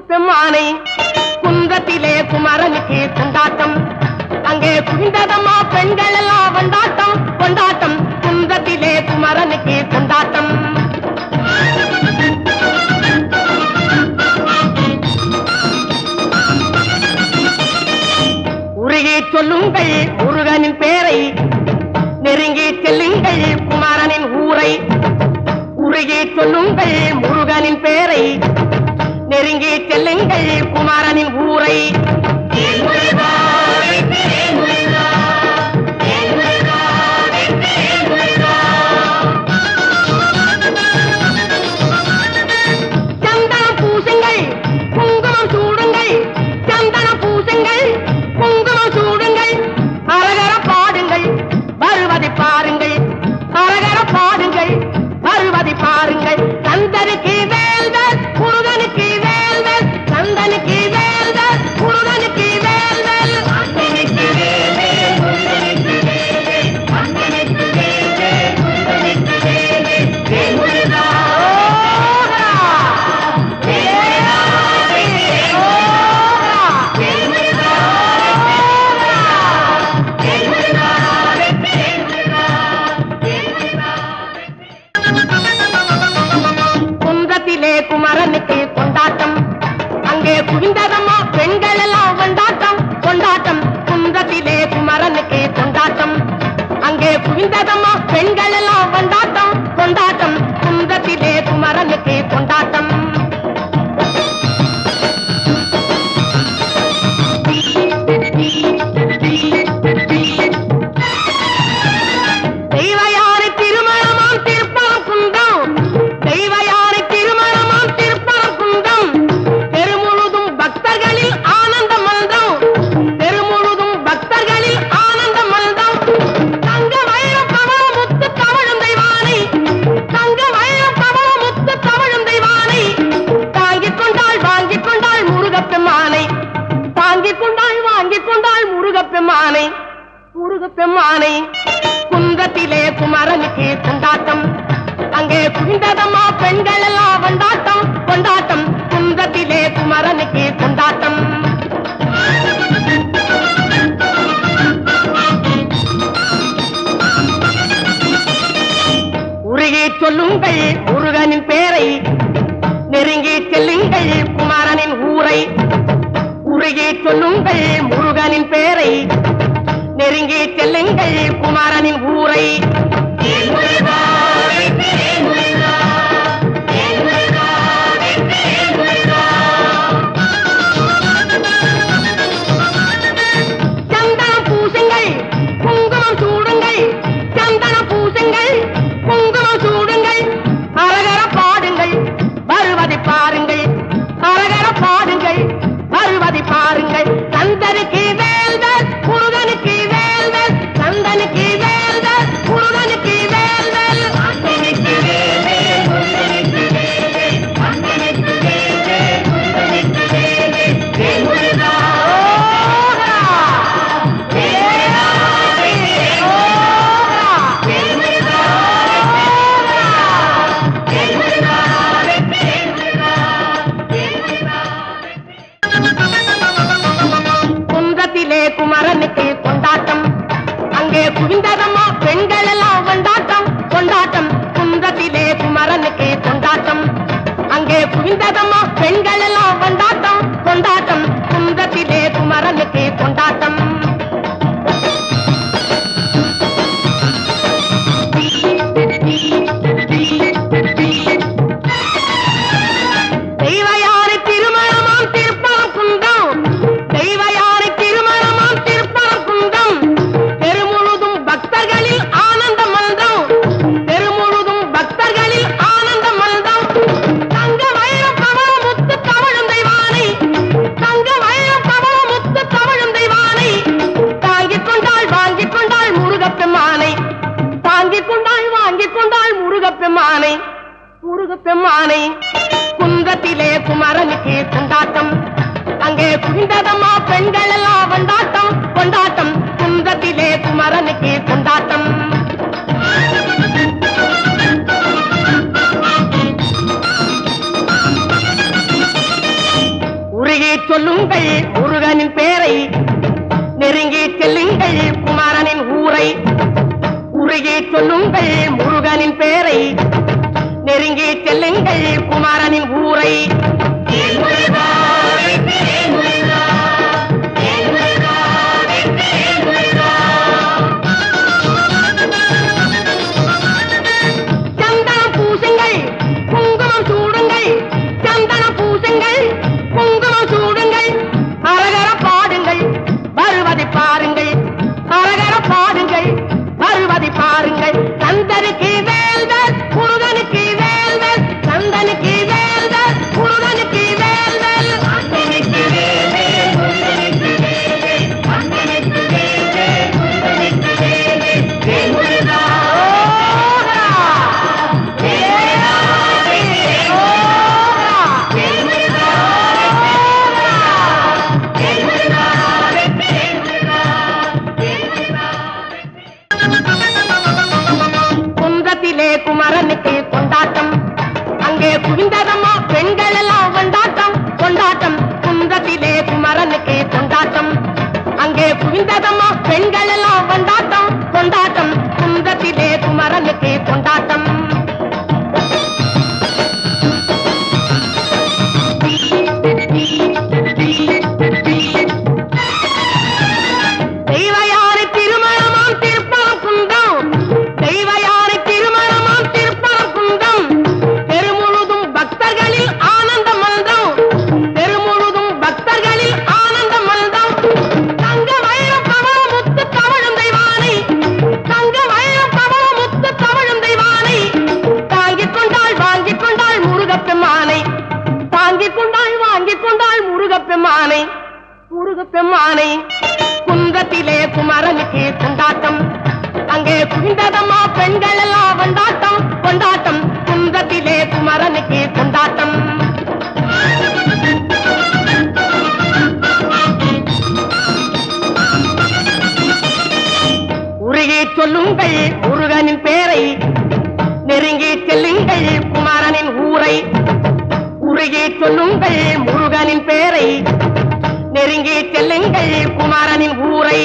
பெம்மானை குந்தத்திலே குமரனுக்கு கொண்டாட்டம் அங்கே குவிந்ததம்மா பெண்கள் எல்லாம் கொண்டாட்டம் கொண்டாட்டம் குந்தத்திலே குமரனுக்கு கொண்டாட்டம் உருகி சொல்லுங்கள் முருகனின் பேரை நெருங்கி செல்லுங்கள் குமரனின் ஊரை உருகி சொல்லுங்கள் முருகனின் பேரை நெருங்கி செல்லுங்கள் குமாரனின் ஊரை சந்தனம் பூசுங்கள் குங்குமம் சூடுங்கள் சந்தனம் பூசுங்கள் குங்குமம் சூடுங்கள் அரகர பாடுங்கள் வருவதை பாருங்கள் அரகர பாடுங்கள் வருவதை பாருங்கள் சந்தனுக்கு வேல்கள் முருகனுக்கு வேல்கள் சந்தனுக்கு வேல்கள் முருகனுக்கு வேல்கள் சந்தனுக்கு வேல்கள் முருகனுக்கு வேல்கள் சந்தனுக்கு வேல்கள் முருகனுக்கு வேல்கள் முருகா ஓஹா வேலா ஓஹா முருகா முருகா குந்தத்திலே குமரனுக்கு கொண்டாட்டம் அங்கே குவிந்ததம்மா பெண்கள் எல்லாம் கொண்டாட்டம் கொண்டாட்டம் குந்தத்திலே குமரனுக்கு கொண்டாட்டம் அங்கே குவிந்ததம்மா பெண்கள் எல்லாம் கொண்டாட்டம் கொண்டாட்டம் குந்தத்திலே குமரனுக்கு கொண்டாட்டம் தெய்வயானை திருமணமாம் திருப்பம் குந்தம் தெய்வயானை திருமணமாம் திருப்பம் குந்தம் தெருமுழுதும் பக்தர்களில் ஆனந்த மல்தம் தெருமுழுதும் பக்தர்களில் ஆனந்த மல்தம் தங்க வைரம் பவள முத்து தவழும் தெய்வானை தங்க வைரம் பவள முத்து தவழும் தெய்வானை தாங்கிக் கொண்டாள் வாங்கிக் கொண்டாள் முருகப்பெம்மானை தாங்கிக் கொண்டாள் வாங்கிக் கொண்டாள் முருகப்பெம்மானை முருகப்பெம்மானை குந்தத்திலே குமரனுக்கு கொண்டாட்டம் அங்கே குவிந்ததம்மா பெண்கள் எல்லாம் கொண்டாட்டம் கொண்டாட்டம் குந்தத்திலே குமரனுக்கு கொண்டாட்டம் உருகி சொல்லுங்கள் முருகனின் பேரை நெருங்கி செல்லுங்கள் குமரனின் ஊரை உருகி சொல்லுங்கள் முருகனின் பேரை நெருங்கி செல்லுங்கள் குமாரனின் ஊரை சந்தனம் பூசுங்கள் குங்குமம் சூடுங்கள் சந்தனம் பூசுங்கள் குங்குமம் சூடுங்கள் அரகர பாடுங்கள் வருவதை பாருங்கள் அரகர பாடுங்கள் வருவதை பாருங்கள் சந்தனுக்கு வேல்கள் முருகனுக்கு வேல்கள் சந்தனுக்கு வேல்கள் முருகனுக்கு வேல்கள் சந்தனுக்கு வேல்கள் முருகனுக்கு வேல்கள் சந்தனுக்கு வேல்கள் முருகனுக்கு வேல்கள் முருகா ஓஹா வேலா ஓஹா முருகா குந்தத்திலே குமரனுக்கு கொண்டாட்டம் அங்கே குவிந்ததம்மா பெண்கள் எல்லாம் கொண்டாட்டம் கொண்டாட்டம் குந்தத்திலே குமரனுக்கு கொண்டாட்டம் அங்கே குவிந்ததம்மா பெண்கள் எல்லாம் கொண்டாட்டம் கொண்டாட்டம் குந்தத்திலே குமரனுக்கு கொண்டாட்டம் தெய்வயானை திருமணமாம் திருப்பம் குந்தம் தெய்வயானை திருமணமாம் திருப்பம் குந்தம் தெருமுழுதும் பக்தர்களில் ஆனந்த மல்தம் தெருமுழுதும் பக்தர்களில் ஆனந்த மல்தம் தங்க வைரம் பவள முத்து தவழும் தெய்வானை தங்க வைரம் பவள முத்து தவழும் தெய்வானை தாங்கிக் கொண்டாள் வாங்கிக் கொண்டாள் முருகப்பெம்மானை தாங்கிக் கொண்டாள் வாங்கிக் கொண்டாள் முருகப்பெம்மானை முருகப்பெம்மானை குந்தத்திலே குமரனுக்கு கொண்டாட்டம் அங்கே குவிந்ததம்மா பெண்கள் எல்லாம் கொண்டாட்டம் கொண்டாட்டம் குந்தத்திலே குமரனுக்கு கொண்டாட்டம் செல்லுங்கள் குமாரனின் ஊரை, உருகி சொல்லுங்கள் முருகனின் பேரை, நெருங்கி செல்லுங்கள் குமாரனின் ஊரை. சந்தனம் பூசுங்கள் குங்குமம் சூடுங்கள், சந்தனம் பூசுங்கள் குங்குமம் சூடுங்கள், அரகர பாடுங்கள் வருவதை பாருங்கள், அரகர பாடுங்கள் வருவதை பாருங்கள். சந்தனுக்கு வேல்வர் முருகனுக்கு வேல்வர், சந்தனுக்கு வேல்வர் முருகனுக்கு வேல்வர். குன்றத்திலே குமரனுக்கு கொண்டாட்டம், அங்கே குவிந்ததம்மா பெண்கள் எல்லாம் கொண்டாட்டம் கொண்டாட்டம். குன்றத்திலே குமரனுக்கு கொண்டாட்டம், அங்கே குவிந்ததம்மா பெண்கள் எல்லாம் கொண்டாட்டம் கொண்டாட்டம். குன்றத்திலே குமரனுக்கு கொண்டாட்டம். தெய்வயானை திருமணமாம் திருப்பரம் குன்றம், தெய்வயானை திருமணமாம் திருப்பரம் குன்றம். தெருமுழுதும் பக்தர்களில் ஆனந்த மல்தம், தெருமுழுதும் பக்தர்களில் ஆனந்த மல்தம். தங்க வைரம் பவளம் முத்து தவழும் தெய்வானை, தங்க வைரம் பவளம் முத்து தவழும் தெய்வானை. தாங்கிக் கொண்டாள் வாங்கிக் கொண்டாள் முருகப்பெம்மானை, தாங்கிக் கொண்டாள் வாங்கிக் கொண்டாள் முருகப்பெம்மானை முருகப்பெம்மானை. குன்றத்திலே குமரனுக்கு கொண்டாட்டம், அங்கே குவிந்ததம்மா பெண்கள் எல்லாம் கொண்டாட்டம் கொண்டாட்டம். குன்றத்திலே குமரனுக்கு கொண்டாட்டம். உருகி சொல்லுங்கள் முருகனின் பேரை, நெருங்கி செல்லுங்கள் குமரனின் ஊரை, உருகி சொல்லுங்கள் முருகனின் பேரை, நெருங்கி செல்லுங்கள் குமரனின் ஊரை.